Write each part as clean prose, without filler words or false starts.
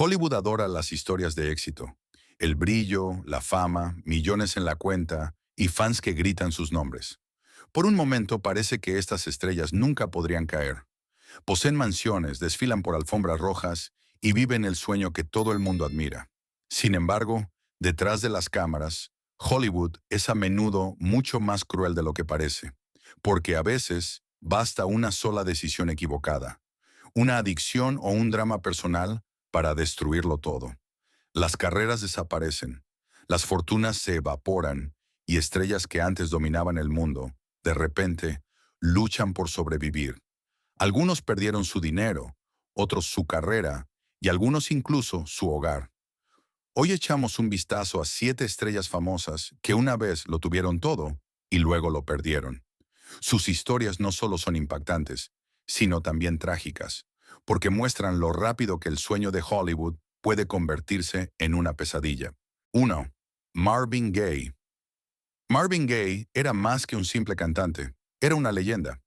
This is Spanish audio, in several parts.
Hollywood adora las historias de éxito. El brillo, la fama, millones en la cuenta y fans que gritan sus nombres. Por un momento parece que estas estrellas nunca podrían caer. Poseen mansiones, desfilan por alfombras rojas y viven el sueño que todo el mundo admira. Sin embargo, detrás de las cámaras, Hollywood es a menudo mucho más cruel de lo que parece, porque a veces basta una sola decisión equivocada, una adicción o un drama personal para destruirlo todo. Las carreras desaparecen, las fortunas se evaporan y estrellas que antes dominaban el mundo, de repente, luchan por sobrevivir. Algunos perdieron su dinero, otros su carrera y algunos incluso su hogar. Hoy echamos un vistazo a 7 estrellas famosas que una vez lo tuvieron todo y luego lo perdieron. Sus historias no solo son impactantes, sino también trágicas, porque muestran lo rápido que el sueño de Hollywood puede convertirse en una pesadilla. 1. Marvin Gaye. Marvin Gaye era más que un simple cantante, era una leyenda.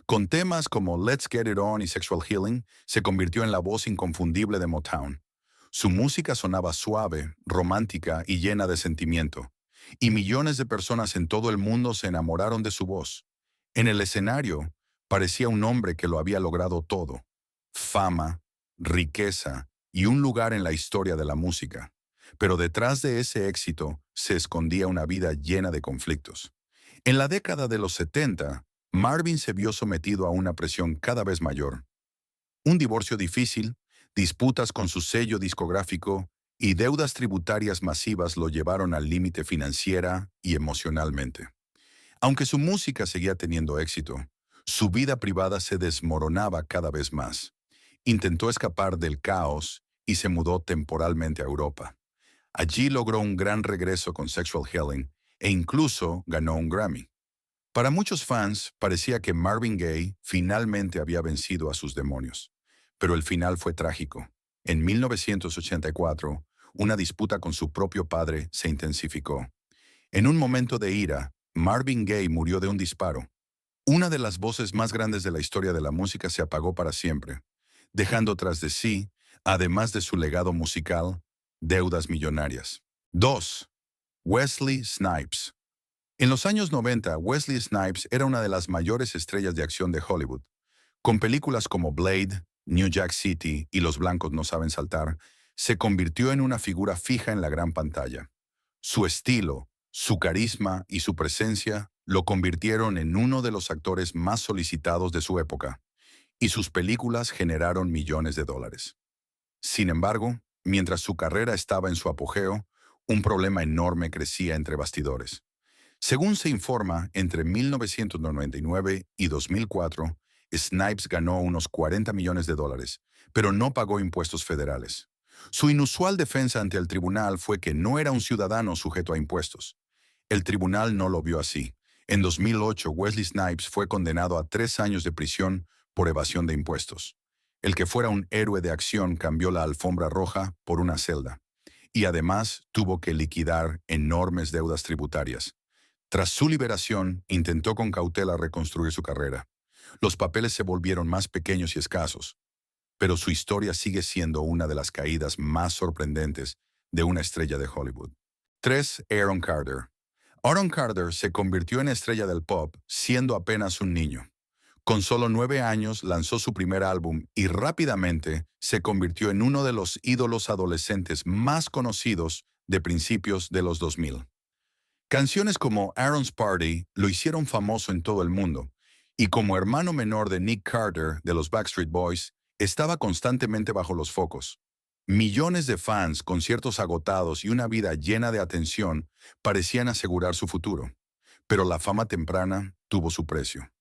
Con temas como Let's Get It On y Sexual Healing, se convirtió en la voz inconfundible de Motown. Su música sonaba suave, romántica y llena de sentimiento, y millones de personas en todo el mundo se enamoraron de su voz. En el escenario, parecía un hombre que lo había logrado todo: fama, riqueza y un lugar en la historia de la música. Pero detrás de ese éxito se escondía una vida llena de conflictos. En la década de los 70, Marvin se vio sometido a una presión cada vez mayor. Un divorcio difícil, disputas con su sello discográfico y deudas tributarias masivas lo llevaron al límite financiera y emocionalmente. Aunque su música seguía teniendo éxito, su vida privada se desmoronaba cada vez más. Intentó escapar del caos y se mudó temporalmente a Europa. Allí logró un gran regreso con Sexual Healing e incluso ganó un Grammy. Para muchos fans, parecía que Marvin Gaye finalmente había vencido a sus demonios. Pero el final fue trágico. En 1984, una disputa con su propio padre se intensificó. En un momento de ira, Marvin Gaye murió de un disparo. Una de las voces más grandes de la historia de la música se apagó para siempre, dejando tras de sí, además de su legado musical, deudas millonarias. 2. Wesley Snipes. En los años 90, Wesley Snipes era una de las mayores estrellas de acción de Hollywood. Con películas como Blade, New Jack City y Los blancos no saben saltar, se convirtió en una figura fija en la gran pantalla. Su estilo, su carisma y su presencia lo convirtieron en uno de los actores más solicitados de su época, y sus películas generaron millones de dólares. Sin embargo, mientras su carrera estaba en su apogeo, un problema enorme crecía entre bastidores. Según se informa, entre 1999 y 2004, Snipes ganó unos 40 millones de dólares, pero no pagó impuestos federales. Su inusual defensa ante el tribunal fue que no era un ciudadano sujeto a impuestos. El tribunal no lo vio así. En 2008, Wesley Snipes fue condenado a 3 años de prisión por evasión de impuestos. El que fuera un héroe de acción cambió la alfombra roja por una celda, y además tuvo que liquidar enormes deudas tributarias. Tras su liberación, intentó con cautela reconstruir su carrera. Los papeles se volvieron más pequeños y escasos, pero su historia sigue siendo una de las caídas más sorprendentes de una estrella de Hollywood. 3. Aaron Carter. Aaron Carter se convirtió en estrella del pop siendo apenas un niño. Con solo 9 años lanzó su primer álbum y rápidamente se convirtió en uno de los ídolos adolescentes más conocidos de principios de los 2000. Canciones como Aaron's Party lo hicieron famoso en todo el mundo, y como hermano menor de Nick Carter de los Backstreet Boys, estaba constantemente bajo los focos. Millones de fans, conciertos agotados y una vida llena de atención parecían asegurar su futuro. Pero la fama temprana tuvo su precio.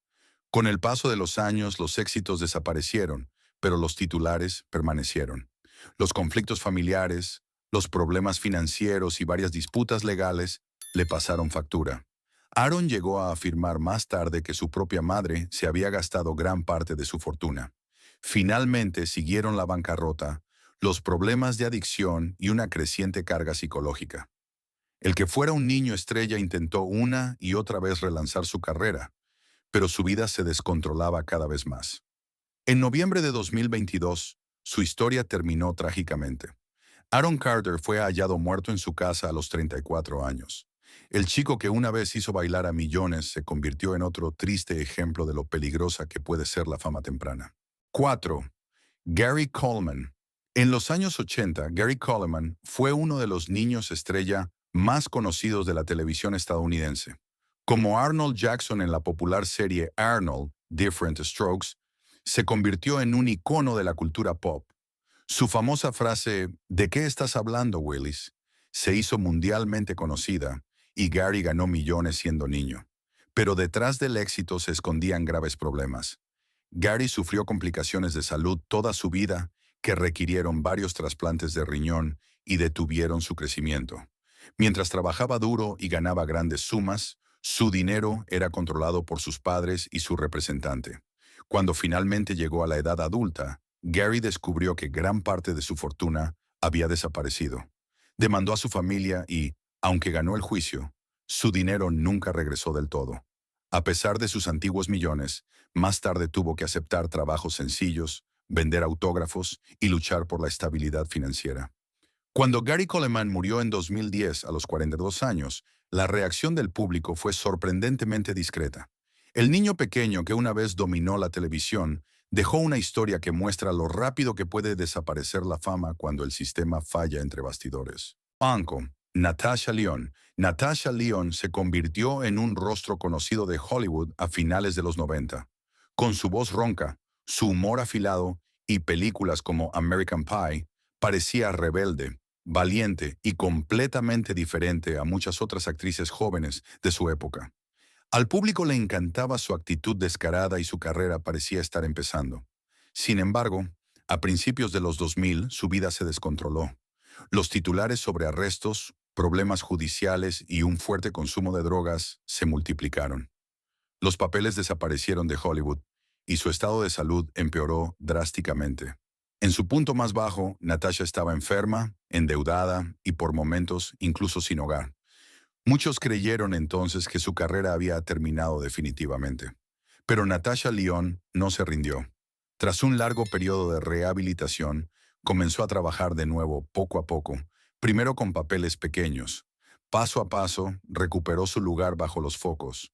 Con el paso de los años, los éxitos desaparecieron, pero los titulares permanecieron. Los conflictos familiares, los problemas financieros y varias disputas legales le pasaron factura. Aaron llegó a afirmar más tarde que su propia madre se había gastado gran parte de su fortuna. Finalmente siguieron la bancarrota, los problemas de adicción y una creciente carga psicológica. El que fuera un niño estrella intentó una y otra vez relanzar su carrera, pero su vida se descontrolaba cada vez más. En noviembre de 2022, su historia terminó trágicamente. Aaron Carter fue hallado muerto en su casa a los 34 años. El chico que una vez hizo bailar a millones se convirtió en otro triste ejemplo de lo peligrosa que puede ser la fama temprana. 4. Gary Coleman. En los años 80, Gary Coleman fue uno de los niños estrella más conocidos de la televisión estadounidense. Como Arnold Jackson en la popular serie Arnold, Different Strokes, se convirtió en un icono de la cultura pop. Su famosa frase, ¿de qué estás hablando, Willis?, se hizo mundialmente conocida y Gary ganó millones siendo niño. Pero detrás del éxito se escondían graves problemas. Gary sufrió complicaciones de salud toda su vida que requirieron varios trasplantes de riñón y detuvieron su crecimiento. Mientras trabajaba duro y ganaba grandes sumas, su dinero era controlado por sus padres y su representante. Cuando finalmente llegó a la edad adulta, Gary descubrió que gran parte de su fortuna había desaparecido. Demandó a su familia y, aunque ganó el juicio, su dinero nunca regresó del todo. A pesar de sus antiguos millones, más tarde tuvo que aceptar trabajos sencillos, vender autógrafos y luchar por la estabilidad financiera. Cuando Gary Coleman murió en 2010 a los 42 años, la reacción del público fue sorprendentemente discreta. El niño pequeño que una vez dominó la televisión dejó una historia que muestra lo rápido que puede desaparecer la fama cuando el sistema falla entre bastidores. Uncle, Natasha Lyonne. Natasha Lyonne se convirtió en un rostro conocido de Hollywood a finales de los 90. Con su voz ronca, su humor afilado y películas como American Pie, parecía rebelde, valiente y completamente diferente a muchas otras actrices jóvenes de su época. Al público le encantaba su actitud descarada y su carrera parecía estar empezando. Sin embargo, a principios de los 2000 su vida se descontroló. Los titulares sobre arrestos, problemas judiciales y un fuerte consumo de drogas se multiplicaron. Los papeles desaparecieron de Hollywood y su estado de salud empeoró drásticamente. En su punto más bajo, Natasha estaba enferma, endeudada y por momentos incluso sin hogar. Muchos creyeron entonces que su carrera había terminado definitivamente. Pero Natasha Lyonne no se rindió. Tras un largo periodo de rehabilitación, comenzó a trabajar de nuevo poco a poco, primero con papeles pequeños. Paso a paso, recuperó su lugar bajo los focos.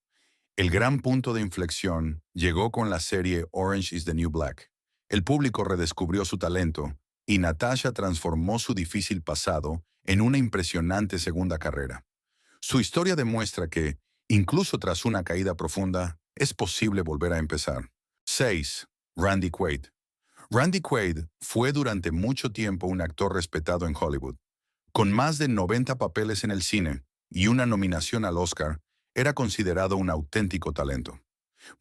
El gran punto de inflexión llegó con la serie Orange is the New Black. El público redescubrió su talento y Natasha transformó su difícil pasado en una impresionante segunda carrera. Su historia demuestra que, incluso tras una caída profunda, es posible volver a empezar. 6. Randy Quaid. Randy Quaid fue durante mucho tiempo un actor respetado en Hollywood. Con más de 90 papeles en el cine y una nominación al Oscar, era considerado un auténtico talento.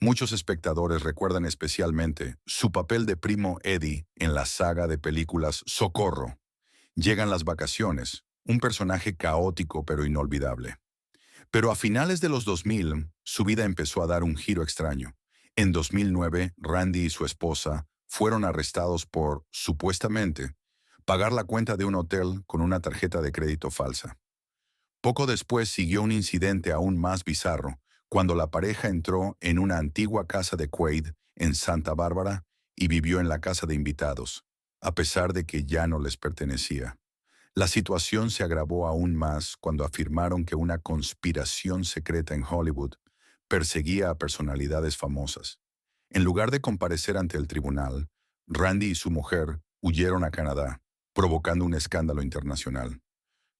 Muchos espectadores recuerdan especialmente su papel de primo Eddie en la saga de películas Socorro. Llegan las vacaciones, un personaje caótico pero inolvidable. Pero a finales de los 2000, su vida empezó a dar un giro extraño. En 2009, Randy y su esposa fueron arrestados por, supuestamente, pagar la cuenta de un hotel con una tarjeta de crédito falsa. Poco después siguió un incidente aún más bizarro, cuando la pareja entró en una antigua casa de Quaid en Santa Bárbara y vivió en la casa de invitados, a pesar de que ya no les pertenecía. La situación se agravó aún más cuando afirmaron que una conspiración secreta en Hollywood perseguía a personalidades famosas. En lugar de comparecer ante el tribunal, Randy y su mujer huyeron a Canadá, provocando un escándalo internacional.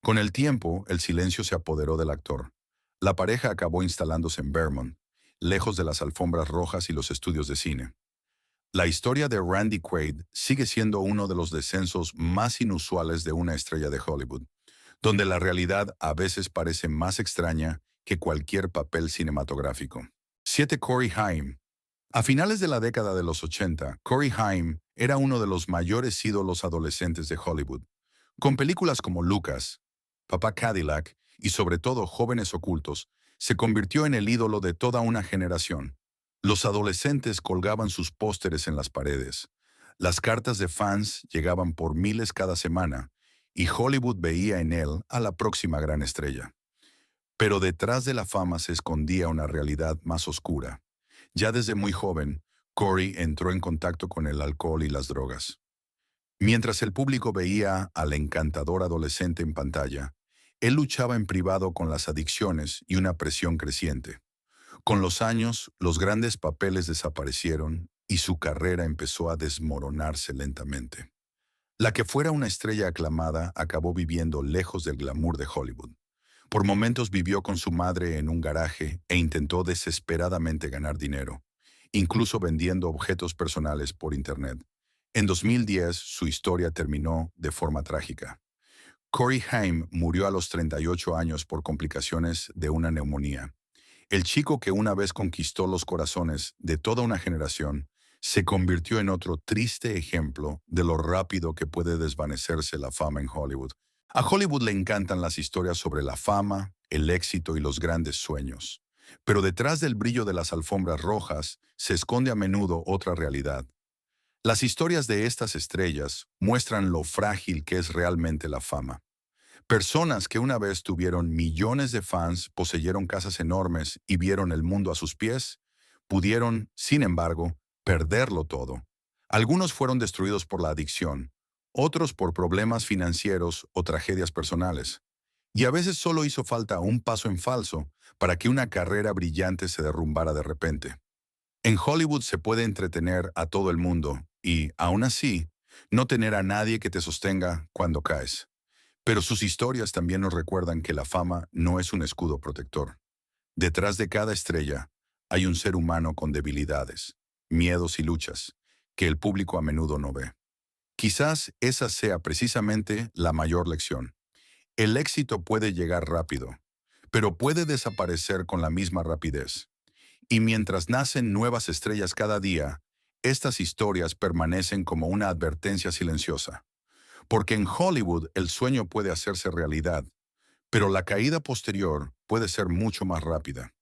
Con el tiempo, el silencio se apoderó del actor. La pareja acabó instalándose en Vermont, lejos de las alfombras rojas y los estudios de cine. La historia de Randy Quaid sigue siendo uno de los descensos más inusuales de una estrella de Hollywood, donde la realidad a veces parece más extraña que cualquier papel cinematográfico. 7. Corey Haim. A finales de la década de los 80, Corey Haim era uno de los mayores ídolos adolescentes de Hollywood. Con películas como Lucas, Papá Cadillac y sobre todo Jóvenes Ocultos, se convirtió en el ídolo de toda una generación. Los adolescentes colgaban sus pósteres en las paredes. Las cartas de fans llegaban por miles cada semana y Hollywood veía en él a la próxima gran estrella. Pero detrás de la fama se escondía una realidad más oscura. Ya desde muy joven, Corey entró en contacto con el alcohol y las drogas. Mientras el público veía al encantador adolescente en pantalla, él luchaba en privado con las adicciones y una presión creciente. Con los años, los grandes papeles desaparecieron y su carrera empezó a desmoronarse lentamente. La que fuera una estrella aclamada acabó viviendo lejos del glamour de Hollywood. Por momentos vivió con su madre en un garaje e intentó desesperadamente ganar dinero, incluso vendiendo objetos personales por Internet. En 2010, su historia terminó de forma trágica. Corey Haim murió a los 38 años por complicaciones de una neumonía. El chico que una vez conquistó los corazones de toda una generación se convirtió en otro triste ejemplo de lo rápido que puede desvanecerse la fama en Hollywood. A Hollywood le encantan las historias sobre la fama, el éxito y los grandes sueños. Pero detrás del brillo de las alfombras rojas se esconde a menudo otra realidad. Las historias de estas estrellas muestran lo frágil que es realmente la fama. Personas que una vez tuvieron millones de fans, poseyeron casas enormes y vieron el mundo a sus pies, pudieron, sin embargo, perderlo todo. Algunos fueron destruidos por la adicción, otros por problemas financieros o tragedias personales. Y a veces solo hizo falta un paso en falso para que una carrera brillante se derrumbara de repente. En Hollywood se puede entretener a todo el mundo y, aún así, no tener a nadie que te sostenga cuando caes. Pero sus historias también nos recuerdan que la fama no es un escudo protector. Detrás de cada estrella hay un ser humano con debilidades, miedos y luchas que el público a menudo no ve. Quizás esa sea precisamente la mayor lección. El éxito puede llegar rápido, pero puede desaparecer con la misma rapidez. Y mientras nacen nuevas estrellas cada día, estas historias permanecen como una advertencia silenciosa. Porque en Hollywood el sueño puede hacerse realidad, pero la caída posterior puede ser mucho más rápida.